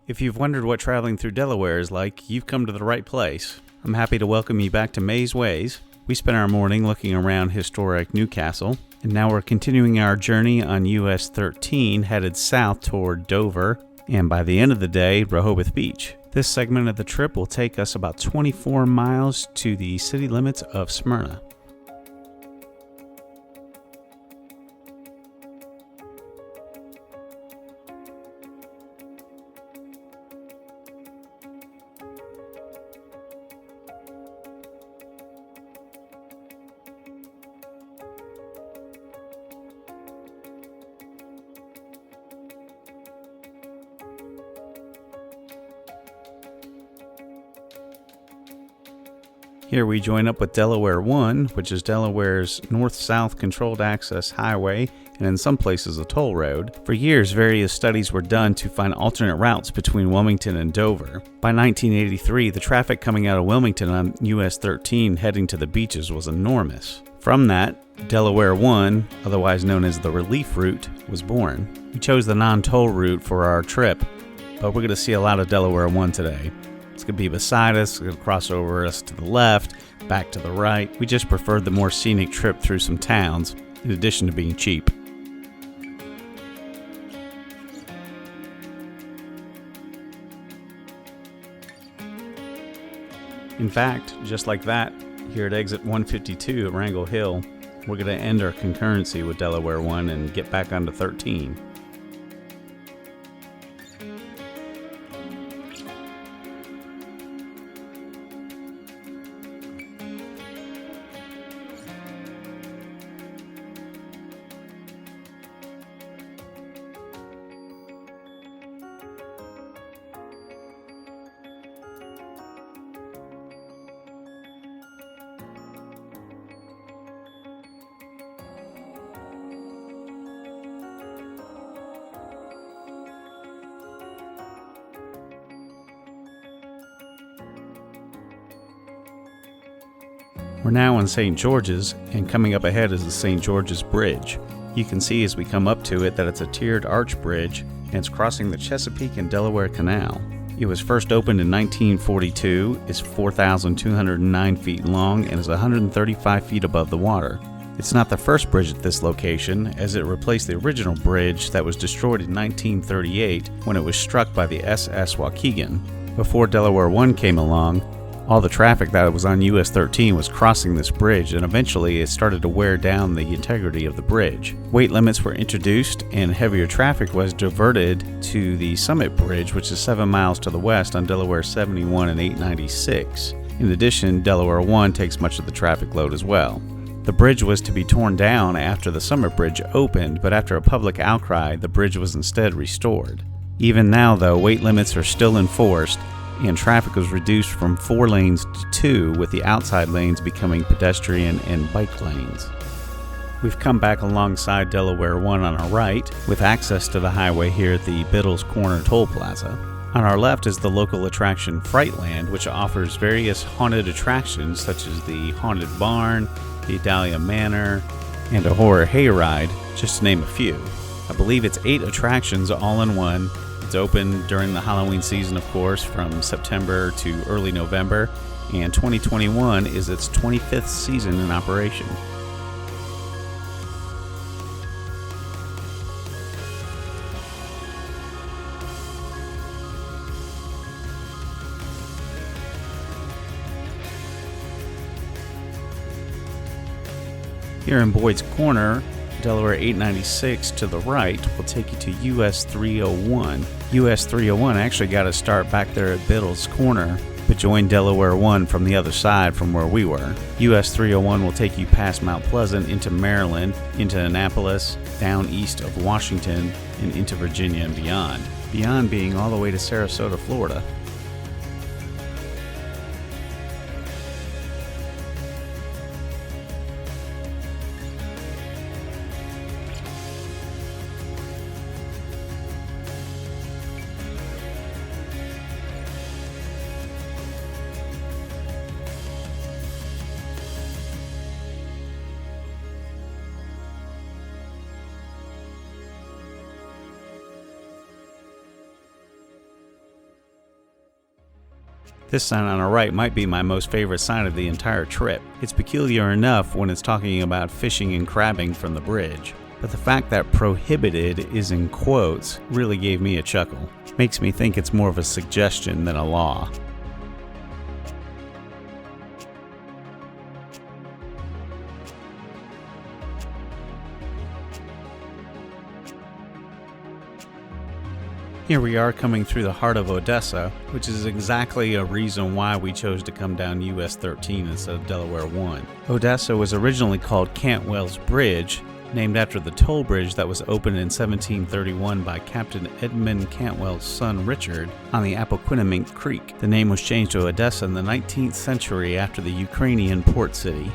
If you've wondered what traveling through Delaware is like, you've come to the right place. I'm happy to welcome you back to Mays Ways. We spent our morning looking around historic Newcastle, and now we're continuing our journey on US-13 headed south toward Dover, and by the end of the day, Rehoboth Beach. This segment of the trip will take us about 24 miles to the city limits of Smyrna. Here we join up with Delaware 1, which is Delaware's north-south controlled access highway and in some places a toll road. For years, various studies were done to find alternate routes between Wilmington and Dover. By 1983, the traffic coming out of Wilmington on US-13 heading to the beaches was enormous. From that, Delaware 1, otherwise known as the Relief Route, was born. We chose the non-toll route for our trip, but we're going to see a lot of Delaware 1 today. It's going to be beside us, it's going to cross over us to the left, back to the right. We just preferred the more scenic trip through some towns, in addition to being cheap. In fact, just like that, here at exit 152 at Wrangell Hill, we're going to end our concurrency with Delaware 1 and get back onto 13. We're now on St. George's, and coming up ahead is the St. George's Bridge. You can see as we come up to it that it's a tiered arch bridge, and it's crossing the Chesapeake and Delaware Canal. It was first opened in 1942, is 4,209 feet long, and is 135 feet above the water. It's not the first bridge at this location, as it replaced the original bridge that was destroyed in 1938 when it was struck by the SS Waukegan. Before Delaware 1 came along, all the traffic that was on US-13 was crossing this bridge, and eventually it started to wear down the integrity of the bridge. Weight limits were introduced and heavier traffic was diverted to the Summit Bridge, which is 7 miles to the west on Delaware 71 and 896. In addition, Delaware 1 takes much of the traffic load as well. The bridge was to be torn down after the Summit Bridge opened, but after a public outcry, the bridge was instead restored. Even now, though, weight limits are still enforced, and traffic was reduced from 4 lanes to 2, with the outside lanes becoming pedestrian and bike lanes. We've come back alongside Delaware 1 on our right, with access to the highway here at the Biddle's Corner Toll Plaza. On our left is the local attraction Frightland, which offers various haunted attractions such as the Haunted Barn, the Adalia Manor, and a horror hayride, just to name a few. I believe it's 8 attractions all in one. It's open during the Halloween season, of course, from September to early November, and 2021 is its 25th season in operation. Here in Boyd's Corner, Delaware 896 to the right will take you to US 301. US 301 actually got to start back there at Biddle's Corner, but joined Delaware 1 from the other side from where we were. US 301 will take you past Mount Pleasant into Maryland, into Annapolis, down east of Washington, and into Virginia and beyond. Beyond being all the way to Sarasota, Florida. This sign on our right might be my most favorite sign of the entire trip. It's peculiar enough when it's talking about fishing and crabbing from the bridge, but the fact that prohibited is in quotes really gave me a chuckle. Makes me think it's more of a suggestion than a law. Here we are coming through the heart of Odessa, which is exactly a reason why we chose to come down US-13 instead of Delaware 1. Odessa was originally called Cantwell's Bridge, named after the toll bridge that was opened in 1731 by Captain Edmund Cantwell's son Richard on the Appoquinimink Creek. The name was changed to Odessa in the 19th century after the Ukrainian port city.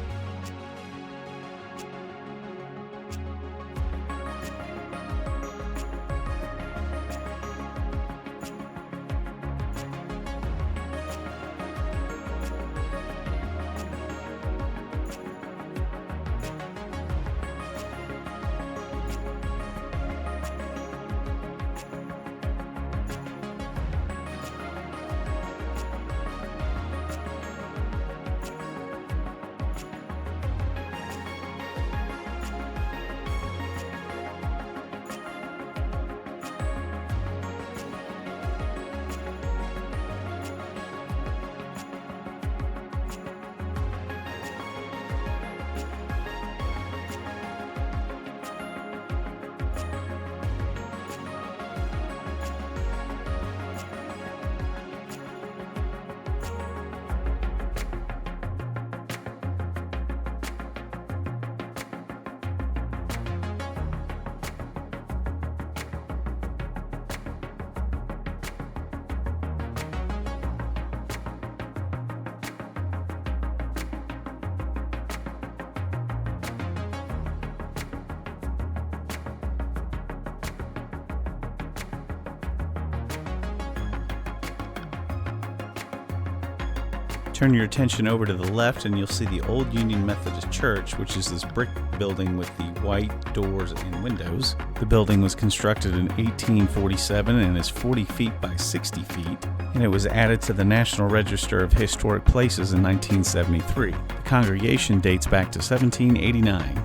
Turn your attention over to the left and you'll see the Old Union Methodist Church, which is this brick building with the white doors and windows. The building was constructed in 1847 and is 40 feet by 60 feet, and it was added to the National Register of Historic Places in 1973. The congregation dates back to 1789.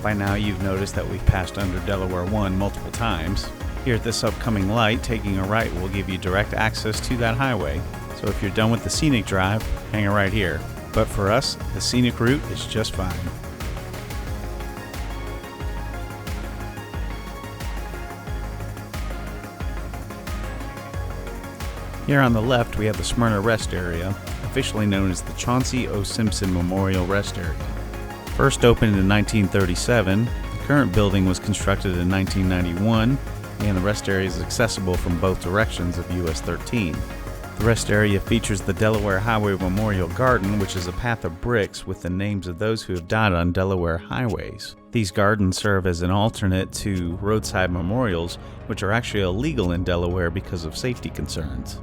By now you've noticed that we've passed under Delaware 1 multiple times. Here at this upcoming light, taking a right will give you direct access to that highway. So if you're done with the scenic drive, hang a right here. But for us, the scenic route is just fine. Here on the left we have the Smyrna Rest Area, officially known as the Chauncey O. Simpson Memorial Rest Area. First opened in 1937, the current building was constructed in 1991, and the rest area is accessible from both directions of US-13. The rest area features the Delaware Highway Memorial Garden, which is a path of bricks with the names of those who have died on Delaware highways. These gardens serve as an alternate to roadside memorials, which are actually illegal in Delaware because of safety concerns.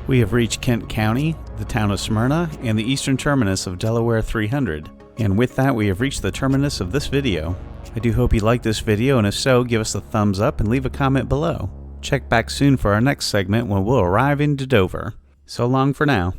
We have reached Kent County, the town of Smyrna, and the eastern terminus of Delaware 300. And with that, we have reached the terminus of this video. I do hope you liked this video, and if so, give us a thumbs up and leave a comment below. Check back soon for our next segment when we'll arrive into Dover. So long for now.